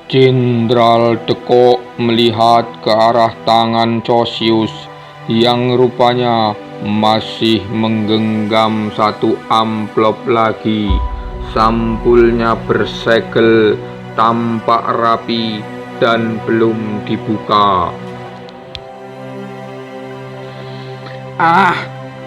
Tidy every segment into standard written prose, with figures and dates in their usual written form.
Jenderal Deko melihat ke arah tangan Chosius yang rupanya masih menggenggam satu amplop lagi. Sampulnya bersegel, tampak rapi dan belum dibuka.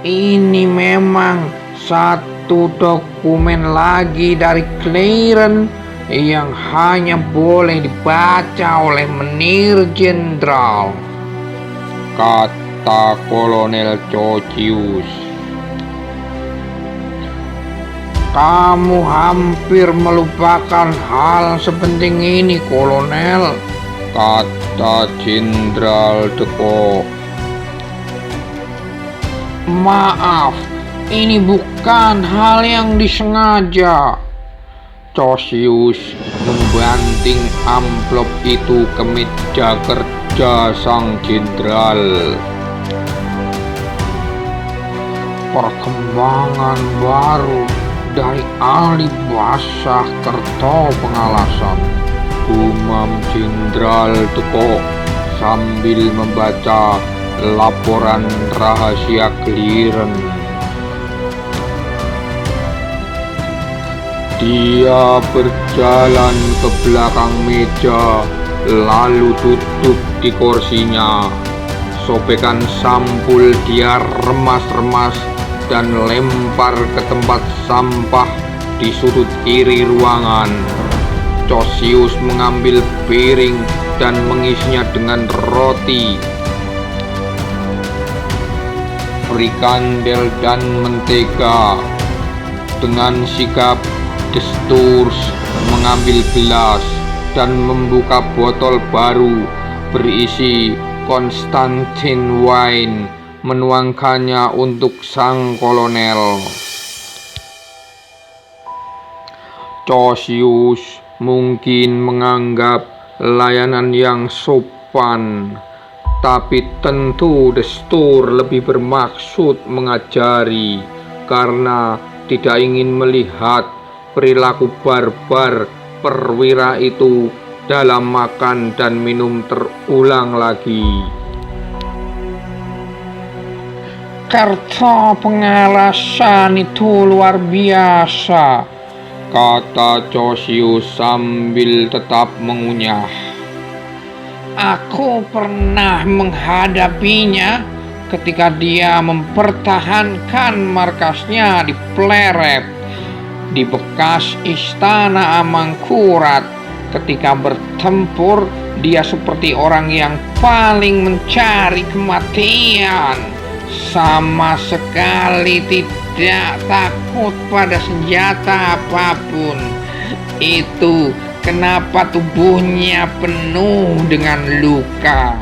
Ini memang satu dokumen lagi dari Claren yang hanya boleh dibaca oleh menir jenderal, kata Kolonel Chosius. Kamu hampir melupakan hal sepenting ini, Kolonel, kata Jenderal Deko. Maaf, ini bukan hal yang disengaja. Chosius membanting amplop itu ke meja kerja sang jenderal. Perkembangan baru dari ahli bahasa Kertapengalasan, gumam Jenderal Deko sambil membaca laporan rahasia Claren. Dia berjalan ke belakang meja, lalu duduk di kursinya. Sobekan sampul dia remas-remas dan lempar ke tempat sampah di sudut kiri ruangan. Chosius mengambil piring dan mengisinya dengan roti, frikandel dan mentega. Dengan sigap, De Stoors mengambil gelas dan membuka botol baru berisi Constantine wine, menuangkannya untuk sang kolonel. Chosius mungkin menganggap layanan yang sopan, tapi tentu De Stoors lebih bermaksud mengajari karena tidak ingin melihat perilaku barbar perwira itu dalam makan dan minum terulang lagi. Kertapengalasan itu luar biasa, kata Chosius sambil tetap mengunyah. Aku pernah menghadapinya ketika dia mempertahankan markasnya di Pleret, di bekas istana Amangkurat. Ketika bertempur, dia seperti orang yang paling mencari kematian, sama sekali tidak takut pada senjata apapun. Itu kenapa tubuhnya penuh dengan luka.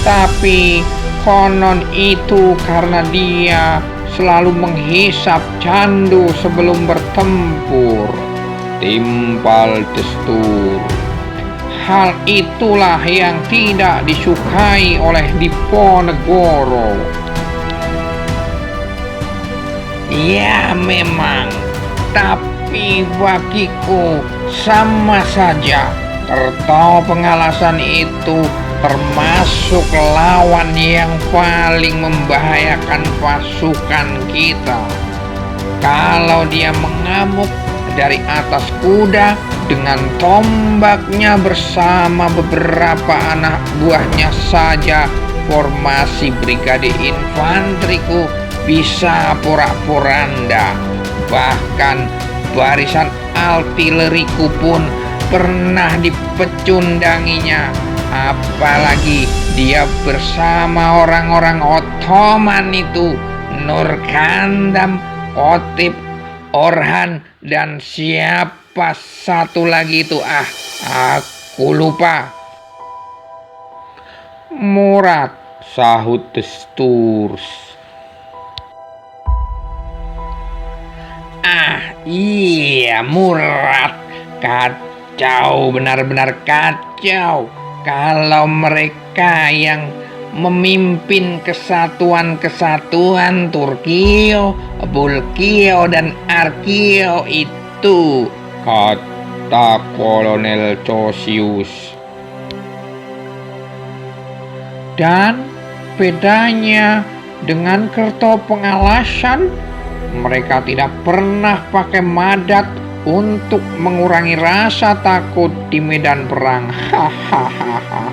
Tapi konon itu karena dia selalu menghisap candu sebelum bertempur, timpal De Stoors. Hal itulah yang tidak disukai oleh Diponegoro. Ya memang, tapi bagiku sama saja. Kertapengalasan itu termasuk lawan yang paling membahayakan pasukan kita. Kalau dia mengamuk dari atas kuda dengan tombaknya bersama beberapa anak buahnya saja, formasi brigade infanteriku bisa porak-poranda. Bahkan barisan artileriku pun pernah dipecundanginya. Apalagi dia bersama orang-orang Ottoman itu, Nurkandam, Otip, Orhan, dan siapa satu lagi itu, aku lupa. Murad, sahut De Stoors. Iya, Murad. Kacau, benar-benar kacau. Kalau mereka yang memimpin kesatuan-kesatuan Turkio, Bulkio, dan Arkio itu kata Kolonel Chosius. Dan bedanya dengan Kerto Pengalasan, mereka tidak pernah pakai madat untuk mengurangi rasa takut di medan perang. Hahaha.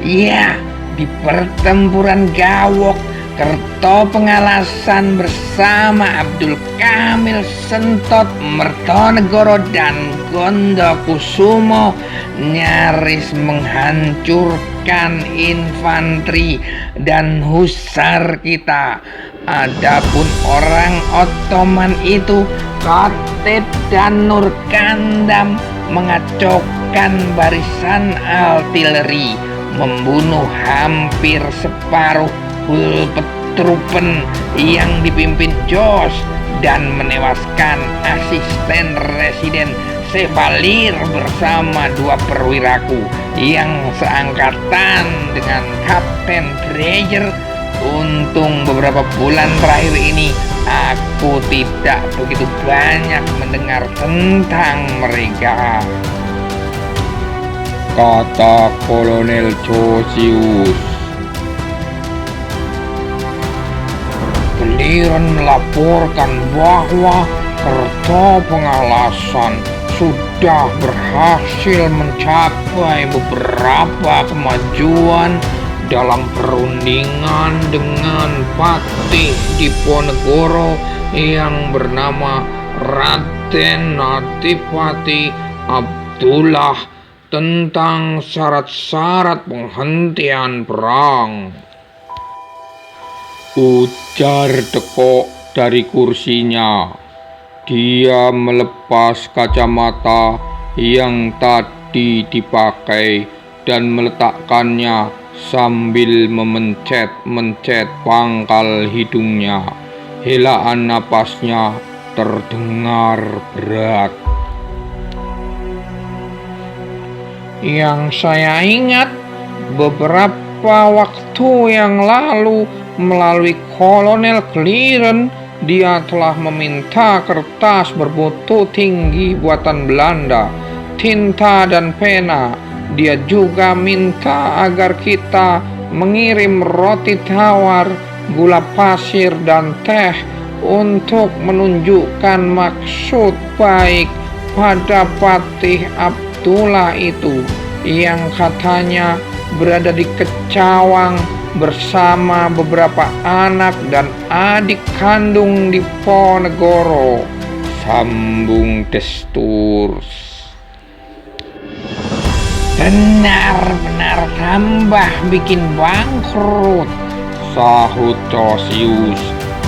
Ya, di pertempuran Gawok, Kerto Pengalasan bersama Abdul Kamil Sentot, Mertonegoro, dan Gondokusumo nyaris menghancurkan infanteri dan husar kita. Adapun orang Ottoman itu, Kotet dan Nurkandam, mengacaukan barisan artileri, membunuh hampir separuh Hulpetruppen yang dipimpin Jos, dan menewaskan asisten residen Sebalir bersama 2 perwiraku yang seangkatan dengan Kapten Dreyer. Untung beberapa bulan terakhir ini aku tidak begitu banyak mendengar tentang mereka, kata Kolonel Chosius. Clearance melaporkan bahwa Kerto Pengalasan sudah berhasil mencapai beberapa kemajuan dalam perundingan dengan Patih Diponegoro yang bernama Raden Adipati Abdullah tentang syarat-syarat penghentian perang, ujar Teko dari kursinya. Dia melepas kacamata yang tadi dipakai dan meletakkannya sambil memencet-mencet pangkal hidungnya. Helaan napasnya terdengar berat. Yang saya ingat, beberapa waktu yang lalu melalui Kolonel Clearance, dia telah meminta kertas bermutu tinggi buatan Belanda, tinta dan pena. Dia juga minta agar kita mengirim roti tawar, gula pasir, dan teh untuk menunjukkan maksud baik pada Patih Abdullah itu yang katanya berada di Kecawang bersama beberapa anak dan adik kandung di Ponegoro, sambung Desturs. Benar-benar tambah bikin bangkrut, sahut Chosius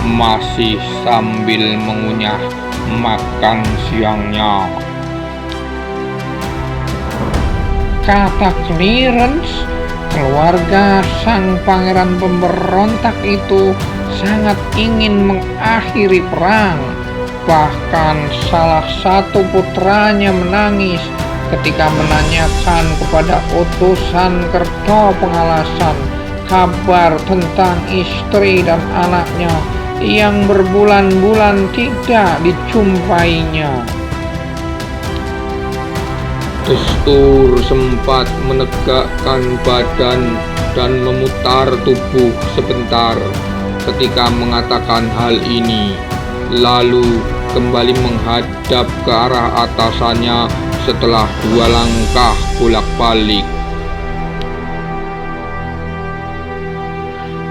masih sambil mengunyah makan siangnya. Kata Clearance, keluarga sang pangeran pemberontak itu sangat ingin mengakhiri perang. Bahkan salah satu putranya menangis ketika menanyakan kepada utusan Kerto Pengalasan kabar tentang istri dan anaknya yang berbulan-bulan tidak dijumpainya. Destur sempat menegakkan badan dan memutar tubuh sebentar ketika mengatakan hal ini, lalu kembali menghadap ke arah atasannya setelah 2 langkah bolak-balik.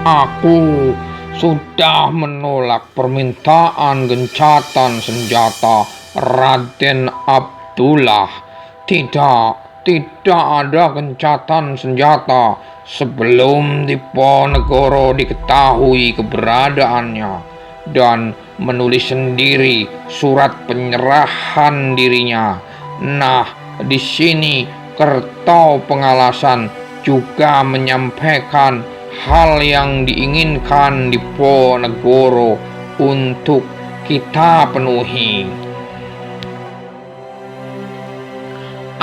Aku sudah menolak permintaan gencatan senjata Raden Abdullah. Tidak ada gencatan senjata sebelum Diponegoro diketahui keberadaannya, dan menulis sendiri surat penyerahan dirinya. Nah, di sini Kerto Pengalasan juga menyampaikan hal yang diinginkan Diponegoro untuk kita penuhi.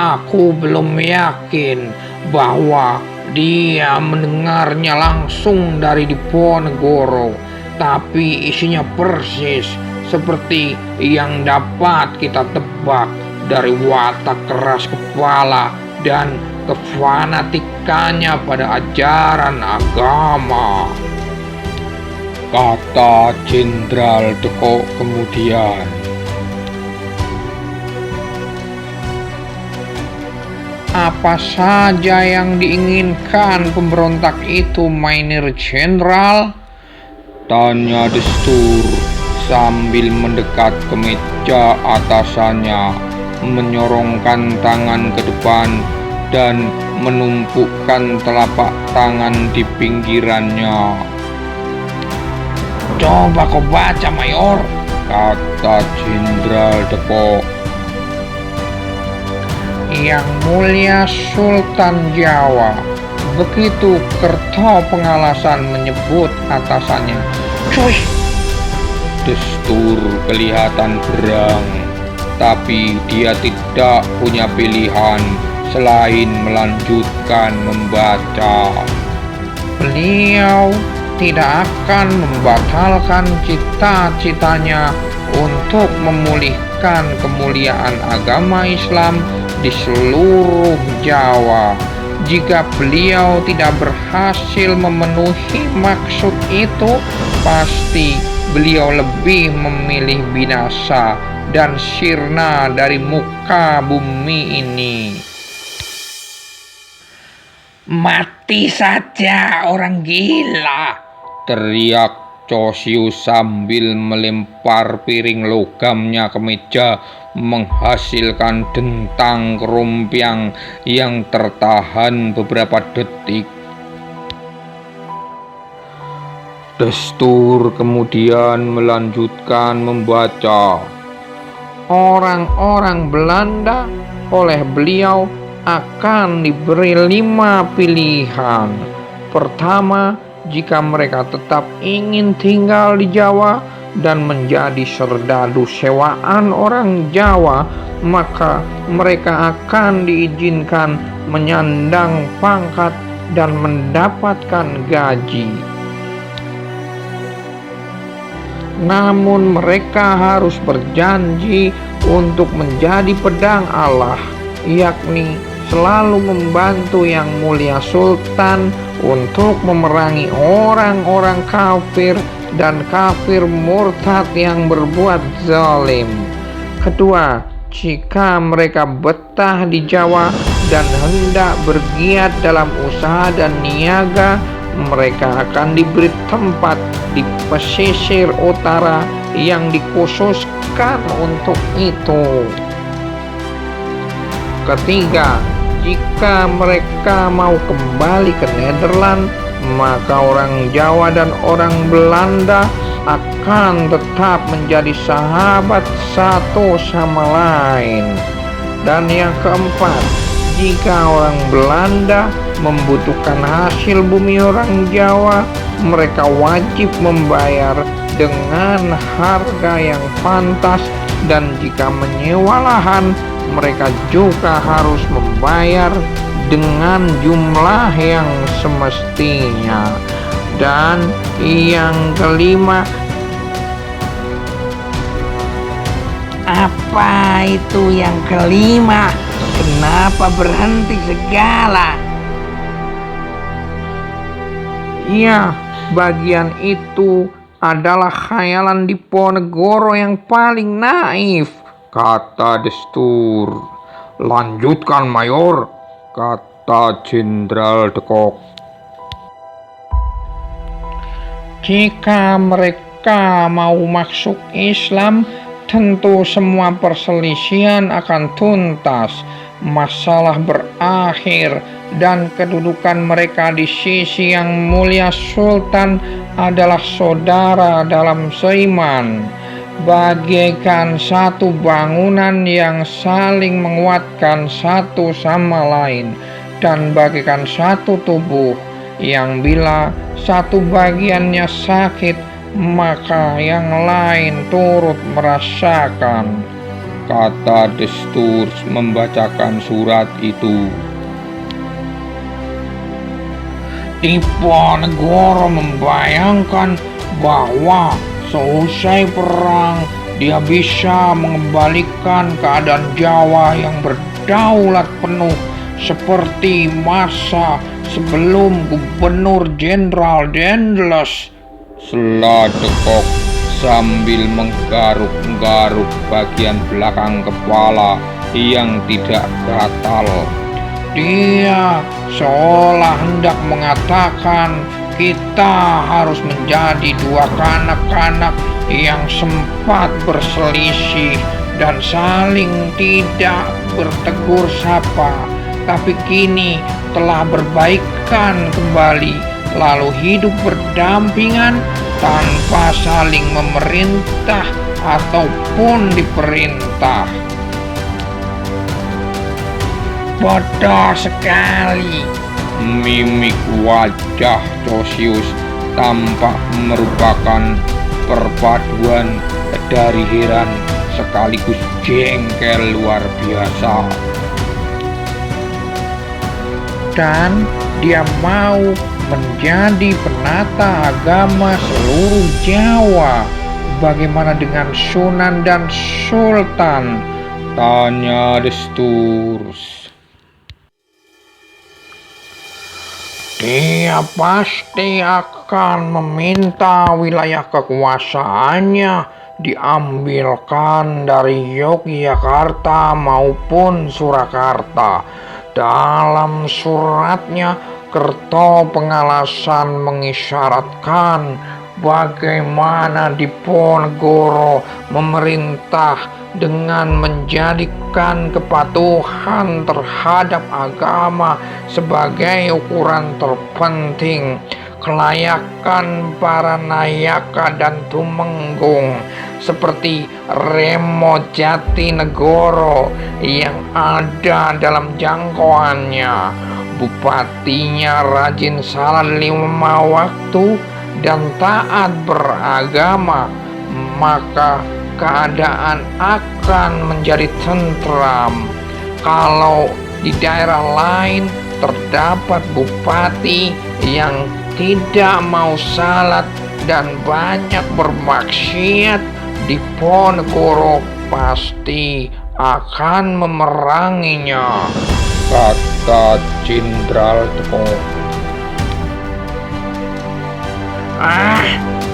Aku belum yakin bahwa dia mendengarnya langsung dari Diponegoro, tapi isinya persis seperti yang dapat kita tebak dari watak keras kepala dan kefanatikannya pada ajaran agama, kata Jenderal Deko kemudian. Apa saja yang diinginkan pemberontak itu, Mainir Jenderal? Tanya Destur sambil mendekat ke meja atasannya, menyorongkan tangan ke depan dan menumpukan telapak tangan di pinggirannya. Coba kau baca, Mayor, kata Jenderal Deko. Yang Mulia Sultan Jawa. Begitu Kerto Pengalasan menyebut atasannya. Cuy! Destur kelihatan berang, tapi dia tidak punya pilihan selain melanjutkan membaca. Beliau tidak akan membatalkan cita-citanya untuk memulihkan kemuliaan agama Islam di seluruh Jawa. Jika beliau tidak berhasil memenuhi maksud itu, pasti beliau lebih memilih binasa dan sirna dari muka bumi ini. Mati saja orang gila, teriak Cosius sambil melempar piring logamnya ke meja, menghasilkan dentang kerumpiang yang tertahan beberapa detik. Destur kemudian melanjutkan membaca. Orang-orang Belanda oleh beliau akan diberi 5 pilihan. Pertama, jika mereka tetap ingin tinggal di Jawa dan menjadi serdadu sewaan orang Jawa, maka mereka akan diizinkan menyandang pangkat dan mendapatkan gaji. Namun mereka harus berjanji untuk menjadi pedang Allah, yakni selalu membantu Yang Mulia Sultan untuk memerangi orang-orang kafir dan kafir murtad yang berbuat zalim. Kedua, jika mereka betah di Jawa dan hendak bergiat dalam usaha dan niaga, mereka akan diberi tempat di pesisir utara yang dikhususkan untuk itu. Ketiga, jika mereka mau kembali ke Nederland, maka orang Jawa dan orang Belanda akan tetap menjadi sahabat satu sama lain. Dan yang keempat, jika orang Belanda membutuhkan hasil bumi orang Jawa, mereka wajib membayar dengan harga yang pantas, dan jika menyewa lahan, mereka juga harus membayar dengan jumlah yang semestinya. Dan yang kelima, apa itu yang kelima? Kenapa berhenti segala? Ya, bagian itu adalah khayalan Diponegoro yang paling naif, kata Destur. Lanjutkan, Mayor, kata Jenderal Dekok. Jika mereka mau masuk Islam, tentu semua perselisihan akan tuntas, masalah berakhir, dan kedudukan mereka di sisi Yang Mulia Sultan adalah saudara dalam seiman, bagaikan satu bangunan yang saling menguatkan satu sama lain, dan bagaikan satu tubuh yang bila satu bagiannya sakit, maka yang lain turut merasakan, kata Destur membacakan surat itu. Diponegoro membayangkan bahwa Seusai perang, dia bisa mengembalikan keadaan Jawa yang berdaulat penuh seperti masa sebelum Gubernur Jenderal Dendles, sela Dekok sambil menggaruk-garuk bagian belakang kepala yang tidak gatal. Dia seolah hendak mengatakan kita harus menjadi dua kanak-kanak yang sempat berselisih dan saling tidak bertegur sapa, tapi kini telah berbaikan kembali, lalu hidup berdampingan tanpa saling memerintah ataupun diperintah. Bodoh sekali. Mimik wajah Josius tampak merupakan perpaduan dari heran sekaligus jengkel luar biasa. Dan dia mau menjadi penata agama seluruh Jawa. Bagaimana dengan Sunan dan Sultan? Tanya Desturus. Dia pasti akan meminta wilayah kekuasaannya diambilkan dari Yogyakarta maupun Surakarta. Dalam suratnya, Kertopengalasan mengisyaratkan bagaimana Diponegoro memerintah dengan menjadikan kepatuhan terhadap agama sebagai ukuran terpenting. Kelayakan para nayaka dan tumenggung seperti Remo Jatinegoro yang ada dalam jangkauannya. Bupatinya rajin salat 5 waktu dan taat beragama, maka keadaan akan menjadi tentram. Kalau di daerah lain terdapat bupati yang tidak mau salat dan banyak bermaksiat, Diponegoro pasti akan memeranginya, kata Jenderal Teko.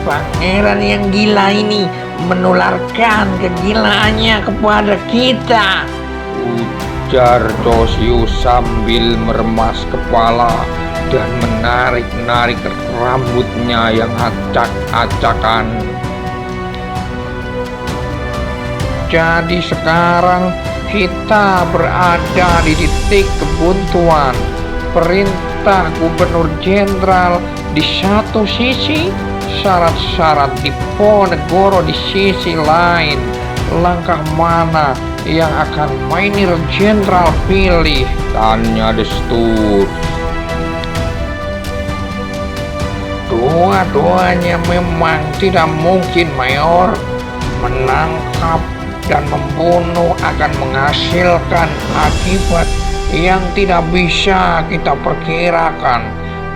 Pangeran yang gila ini menularkan kegilaannya kepada kita, ujar Josius sambil meremas kepala dan menarik-narik rambutnya yang acak-acakan. Jadi sekarang kita berada di titik kebuntuan. Perintah Gubernur Jenderal di satu sisi, syarat-syarat Diponegoro di sisi lain. Langkah mana yang akan Mainir Jenderal pilih? Tanya Destur. Dua-duanya memang tidak mungkin, Mayor. Menangkap dan membunuh akan menghasilkan akibat yang tidak bisa kita perkirakan.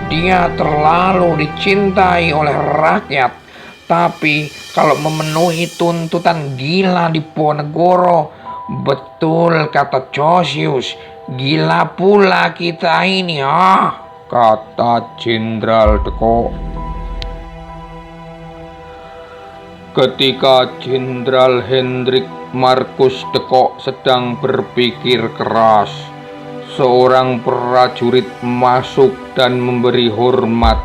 Dia terlalu dicintai oleh rakyat, tapi kalau memenuhi tuntutan gila Diponegoro, betul kata Josius, gila pula kita ini, kata Jenderal Teko. Ketika Jenderal Hendrik Markus Teko sedang berpikir keras, seorang prajurit masuk dan memberi hormat.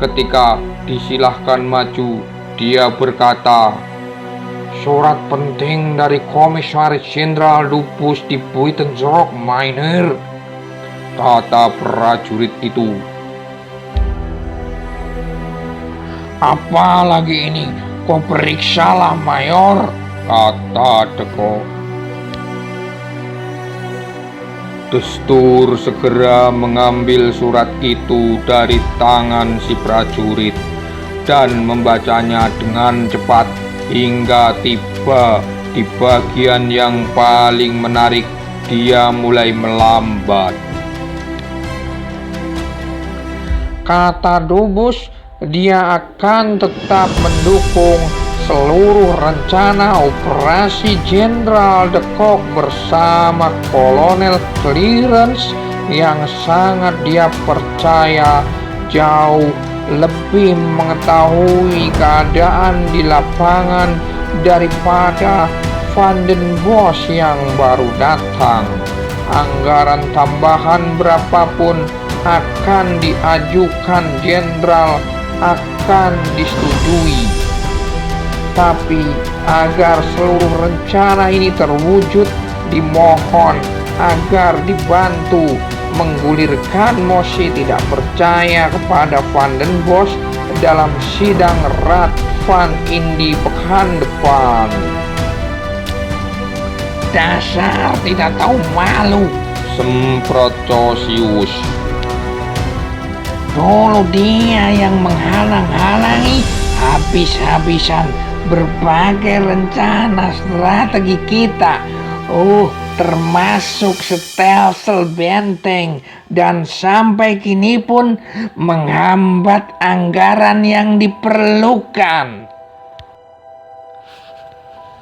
Ketika disilahkan maju, dia berkata, "Surat penting dari Komisaris Jenderal Lupus di Buitenzorg, Mainir," kata prajurit itu. "Apa lagi ini? Kau periksalah, Mayor," kata Teko. Destur segera mengambil surat itu dari tangan si prajurit dan membacanya dengan cepat hingga tiba di bagian yang paling menarik. Dia mulai melambat. Kata Dubus, dia akan tetap mendukung seluruh rencana operasi Jenderal de Kock bersama Kolonel Clarence yang sangat dia percaya jauh lebih mengetahui keadaan di lapangan daripada Van den Bosch yang baru datang. Anggaran tambahan berapapun akan diajukan jenderal akan disetujui. Tapi agar seluruh rencana ini terwujud, dimohon agar dibantu menggulirkan mosi tidak percaya kepada Van den Bosch dalam sidang Raad van Indi pekan depan. Dasar tidak tahu malu, semprot Chosius. dulu dia yang menghalang-halangi habis-habisan berbagai rencana strategi kita, termasuk stelsel benteng, dan sampai kini pun menghambat anggaran yang diperlukan.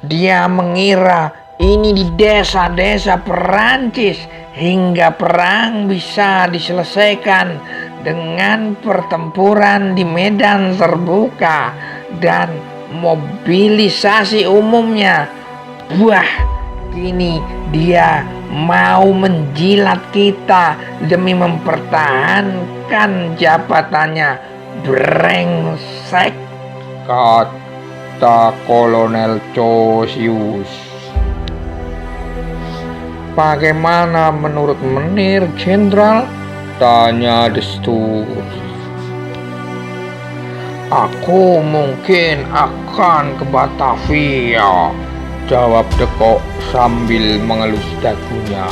Dia mengira ini di desa-desa Perancis hingga perang bisa diselesaikan dengan pertempuran di medan terbuka dan mobilisasi umumnya. Wah, kini dia mau menjilat kita demi mempertahankan jabatannya. Brengsek, kata Kolonel Chosius. Bagaimana menurut Menir Jenderal? Tanya De Stoor. Aku mungkin akan ke Batavia, jawab De Kock sambil mengelus dagunya.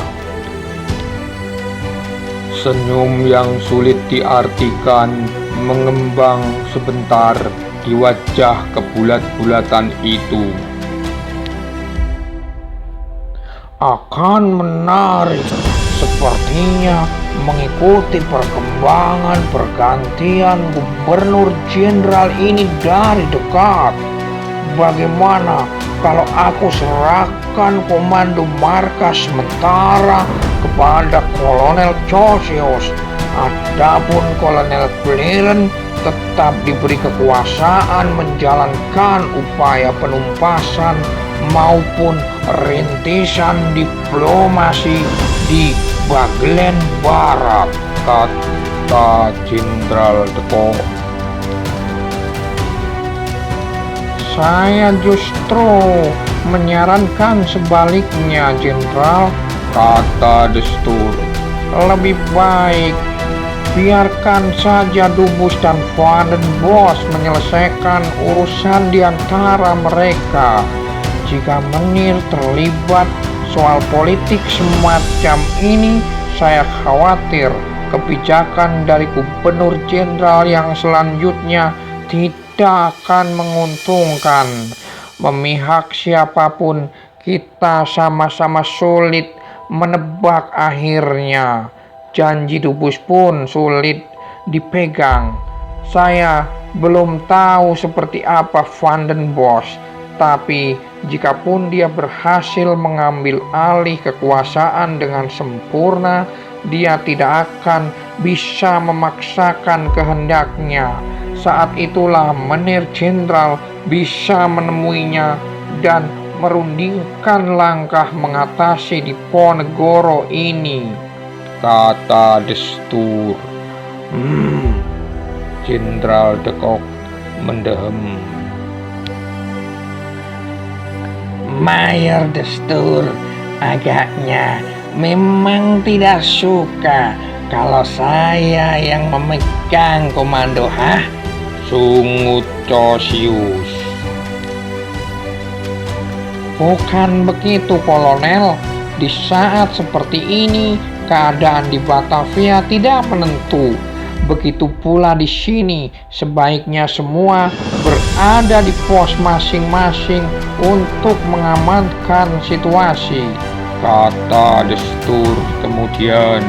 Senyum yang sulit diartikan mengembang sebentar di wajah kebulat-bulatan itu. Akan menarik sepertinya mengikuti perkembangan pergantian gubernur jenderal ini dari dekat. Bagaimana kalau aku serahkan komando markas sementara kepada Kolonel Chosius, adapun Kolonel Clarence tetap diberi kekuasaan menjalankan upaya penumpasan maupun rintisan diplomasi di Baglen Barat, kata Jenderal De Kock. Saya justru menyarankan sebaliknya, Jenderal, kata De Stoor. Lebih baik biarkan saja Dubus dan Van den Bosch menyelesaikan urusan di antara mereka. Jika Menir terlibat soal politik semacam ini, saya khawatir kebijakan dari gubernur jenderal yang selanjutnya tidak akan menguntungkan. Memihak siapapun, kita sama-sama sulit menebak akhirnya. Janji Dubus pun sulit dipegang. Saya belum tahu seperti apa Van den Bosch, tapi jikapun dia berhasil mengambil alih kekuasaan dengan sempurna, dia tidak akan bisa memaksakan kehendaknya. Saat itulah Menir Jenderal bisa menemuinya dan merundingkan langkah mengatasi Diponegoro ini, kata De Stoor. Jenderal De Kock mendehem. Mayor De Stoor agaknya memang tidak suka kalau saya yang memegang komando, sungut Chosius. Bukan begitu, Kolonel. Di saat seperti ini, keadaan di Batavia tidak menentu. Begitu pula di sini, sebaiknya semua berada di pos masing-masing untuk mengamankan situasi, kata De Stoor kemudian.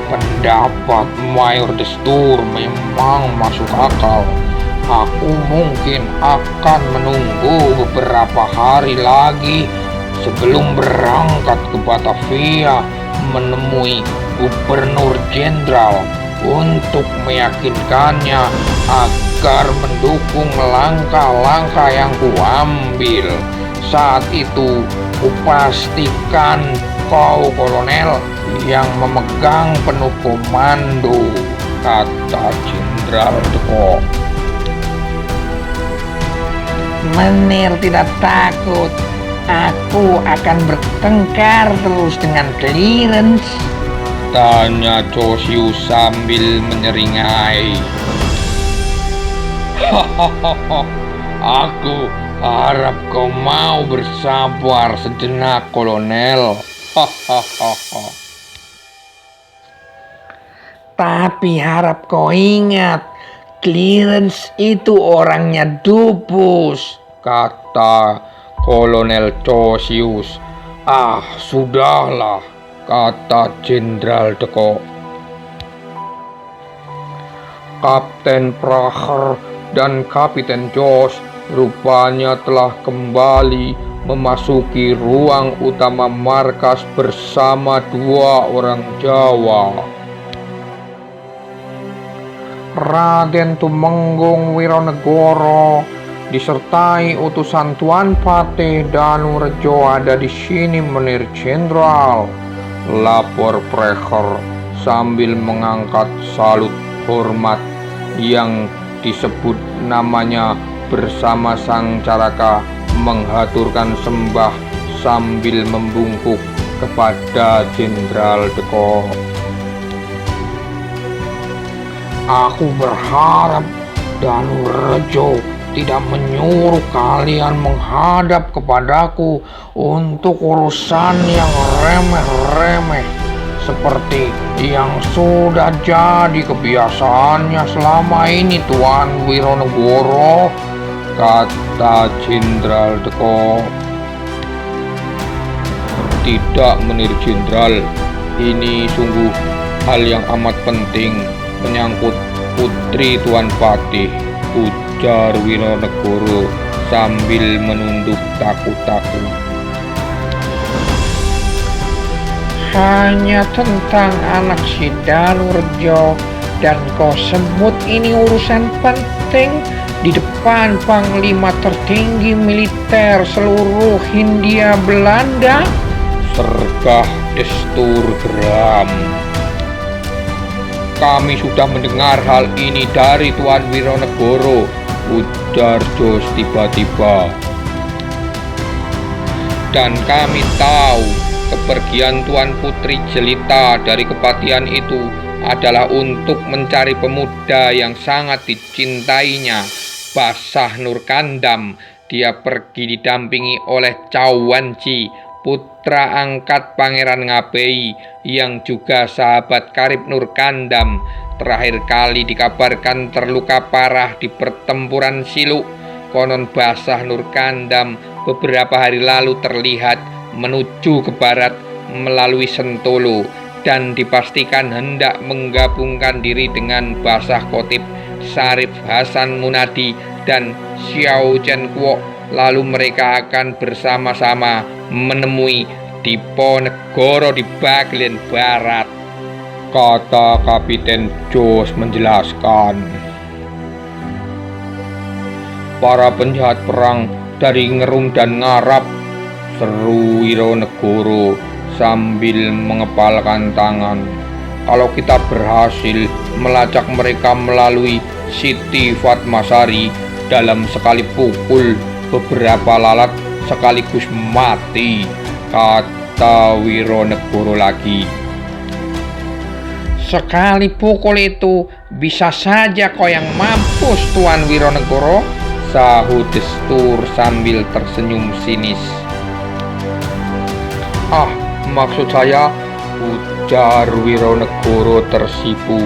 Pendapat Mayor De Stoor memang masuk akal. Aku mungkin akan menunggu beberapa hari lagi sebelum berangkat ke Batavia menemui Gubernur Jenderal untuk meyakinkannya agar mendukung langkah-langkah yang kuambil. Saat itu kupastikan kau kolonel yang memegang penuh komando, kata Jenderal Deko. Menir tidak takut. Aku akan bertengkar terus dengan Clarence, tanya Josius sambil menyeringai. Hahaha, aku harap kau mau bersabar sejenak, kolonel. Hahaha. tapi harap kau ingat, Clarence itu orangnya dubus, Kata Kolonel Josius. Sudahlah, Kata Jenderal Deko. Kapten Pracher dan Kapiten Jos rupanya telah kembali memasuki ruang utama markas bersama 2 orang Jawa. Raden Tumenggung Wironegoro disertai utusan Tuan Patih Danurejo ada di sini, Menir Jenderal, lapor Pracher sambil mengangkat salut hormat yang disebut namanya bersama Sang Caraka menghaturkan sembah sambil membungkuk kepada Jenderal Deko. Aku berharap Danurejo tidak menyuruh kalian menghadap kepadaku untuk urusan yang remeh-remeh seperti yang sudah jadi kebiasaannya selama ini, Tuan Wironegoro, kata Jenderal Deko. Tidak, Menir Jenderal, ini sungguh hal yang amat penting menyangkut putri Tuan Patih, ujar Wironegoro sambil menunduk takut-takut. hanya tentang anak si Danurejo, dan kau sebut ini urusan penting di depan Panglima tertinggi militer seluruh Hindia Belanda? Sergah destur geram. Kami sudah mendengar hal ini dari Tuan Wironegoro, ujar Jos tiba-tiba. Dan kami tahu kepergian Tuan Putri Jelita dari kepatihan itu adalah untuk mencari pemuda yang sangat dicintainya, Basah Nurkandam. Dia pergi didampingi oleh Cawanci, putra angkat Pangeran Ngabei yang juga sahabat karib Nurkandam. Terakhir kali dikabarkan terluka parah di pertempuran Siluk. Konon Basah Nurkandam beberapa hari lalu terlihat menuju ke barat melalui Sentolo dan dipastikan hendak menggabungkan diri dengan Basah Kotip, Sarif Hasan Munadi, dan Xiao Chen Kuo. Lalu mereka akan bersama-sama menemui Diponegoro di bagian barat, kata Kapiten Jos menjelaskan. Para penjahat perang dari Ngerum dan Ngarap, seru Wironegoro sambil mengepalkan tangan. Kalau kita berhasil melacak mereka melalui Siti Fatmasari, dalam sekali pukul beberapa lalat sekaligus mati, kata Wironegoro lagi. Sekali pukul itu bisa saja kau yang mampus, Tuan Wironegoro, sahut Destur sambil tersenyum sinis. Maksud saya, ujar Wironegoro tersipu.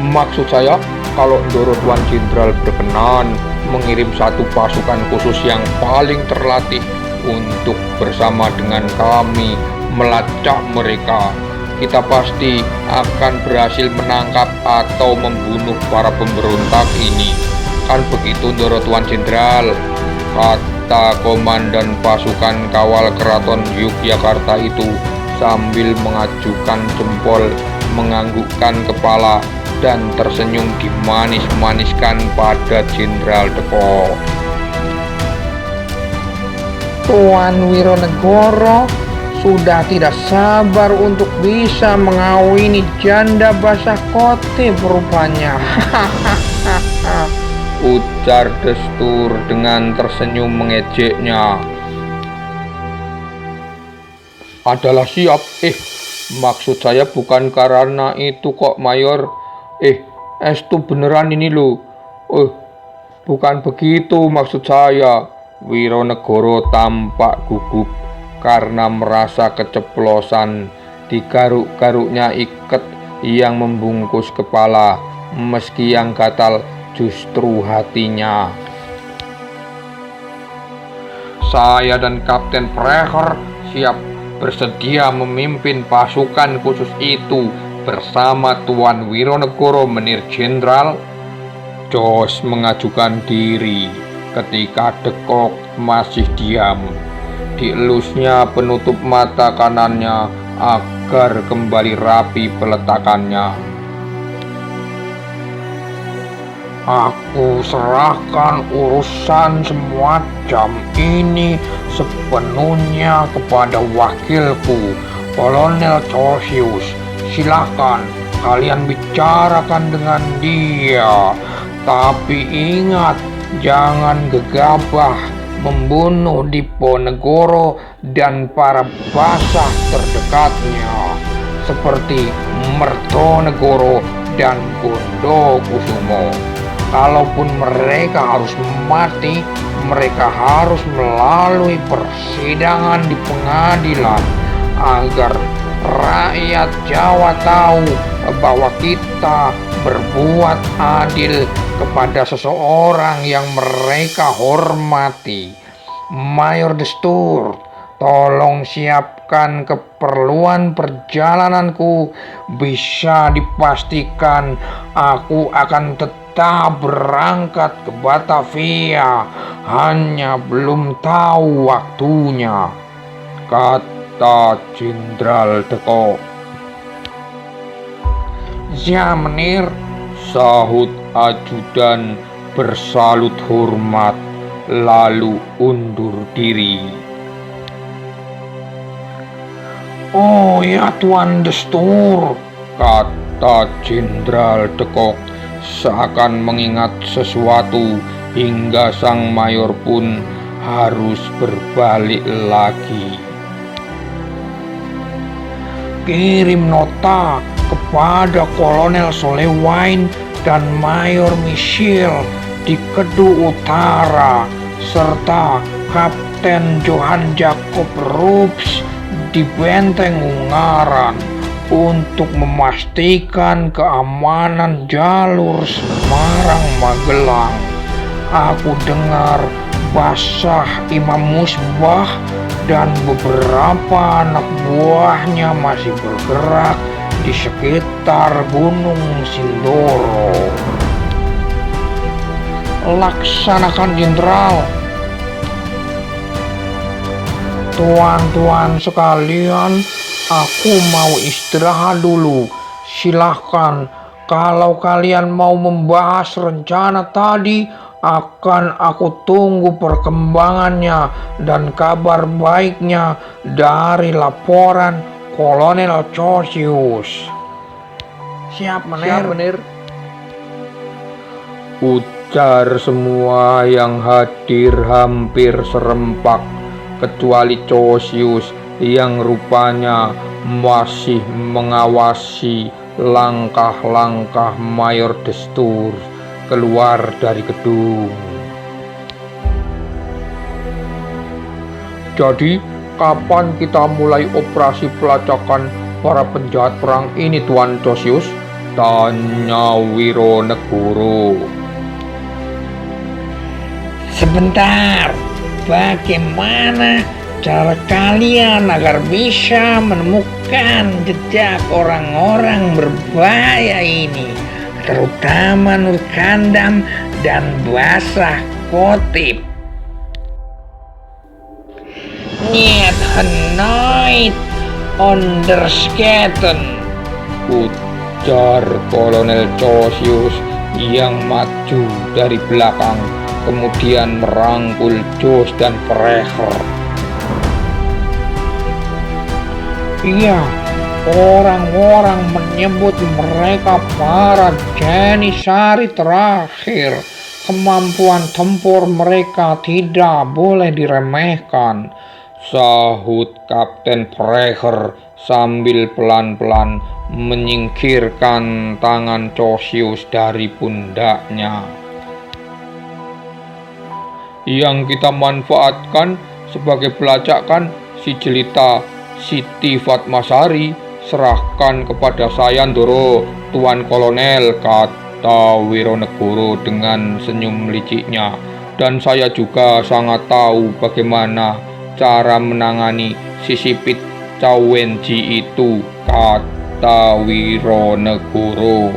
Maksud saya, kalau Ndoro Tuan Jenderal berkenan mengirim satu pasukan khusus yang paling terlatih untuk bersama dengan kami melacak mereka, kita pasti akan berhasil menangkap atau membunuh para pemberontak ini. Bukan begitu, Ndoro Tuan Jenderal, kata komandan pasukan kawal keraton Yogyakarta itu sambil mengajukan jempol, menganggukkan kepala, dan tersenyum dimanis-maniskan pada Jenderal Deko. Tuan Wironegoro sudah tidak sabar untuk bisa mengawini janda basah kotip rupanya. Ujar Destur dengan tersenyum mengejeknya. Adalah siap. Maksud saya bukan karena itu kok, Mayor. Estu beneran ini loh. Bukan begitu maksud saya. Wironegoro tampak gugup karena merasa keceplosan di garuk-garuknya iket yang membungkus kepala, meski yang gatal justru hatinya. Saya dan Kapten Preher siap bersedia memimpin pasukan khusus itu bersama Tuan Wironegoro, Menir Jenderal. Jos mengajukan diri ketika Dekok masih diam. Dielusnya penutup mata kanannya agar kembali rapi peletakannya. Aku serahkan urusan semacam ini sepenuhnya kepada wakilku, Kolonel Chosius. Silahkan kalian bicarakan dengan dia. Tapi ingat, jangan gegabah membunuh Diponegoro dan para basah terdekatnya seperti Mertonegoro dan Gondokusumo. Kalaupun mereka harus mati, mereka harus melalui persidangan di pengadilan agar rakyat Jawa tahu bahwa kita berbuat adil kepada seseorang yang mereka hormati. Mayor Destur, tolong siapkan keperluan perjalananku. Bisa dipastikan aku akan tetap berangkat ke Batavia, hanya belum tahu waktunya, kata Jenderal Deko. Ya, Menir, sahut ajudan bersalut hormat, lalu undur diri. Oh ya, Tuan Destur, kata Jenderal Deko seakan mengingat sesuatu, hingga sang mayor pun harus berbalik lagi. Kirim nota kepada Kolonel Solewain dan Mayor Michel di Kedu Utara, serta Kapten Johan Jacob Rups di Benteng Ungaran untuk memastikan keamanan jalur Semarang-Magelang. Aku dengar Basah Imam Musbah dan beberapa anak buahnya masih bergerak di sekitar Gunung Sindoro. Laksanakan, Jenderal. Tuan-tuan sekalian, aku mau istirahat dulu. Silahkan, kalau kalian mau membahas rencana tadi, akan aku tunggu perkembangannya dan kabar baiknya dari laporan Kolonel Chosius. Siap, Menir. Ujar semua yang hadir hampir serempak, kecuali Chosius yang rupanya masih mengawasi langkah-langkah Mayor Destur keluar dari gedung. Jadi, kapan kita mulai operasi pelacakan para penjahat perang ini, Tuan Chosius? Tanya Wironegoro. Sebentar, bagaimana cara kalian agar bisa menemukan jejak orang-orang berbahaya ini? terutama Nur Kandam dan Basah Kotip. Niet henoit onderschatten, ujar Kolonel Chosius yang maju dari belakang, kemudian merangkul Jos dan Precher. Iya, orang-orang menyebut mereka para janissary terakhir. Kemampuan tempur mereka tidak boleh diremehkan, sahut Kapten Precher sambil pelan-pelan menyingkirkan tangan Chosius dari pundaknya. Yang kita manfaatkan sebagai pelacakan si jelita Siti Fatmasari. Serahkan kepada saya, Ndoro, Tuan Kolonel, kata Wironegoro dengan senyum liciknya. Dan saya juga sangat tahu bagaimana cara menangani si sipit Cawenji itu, kata Wironegoro.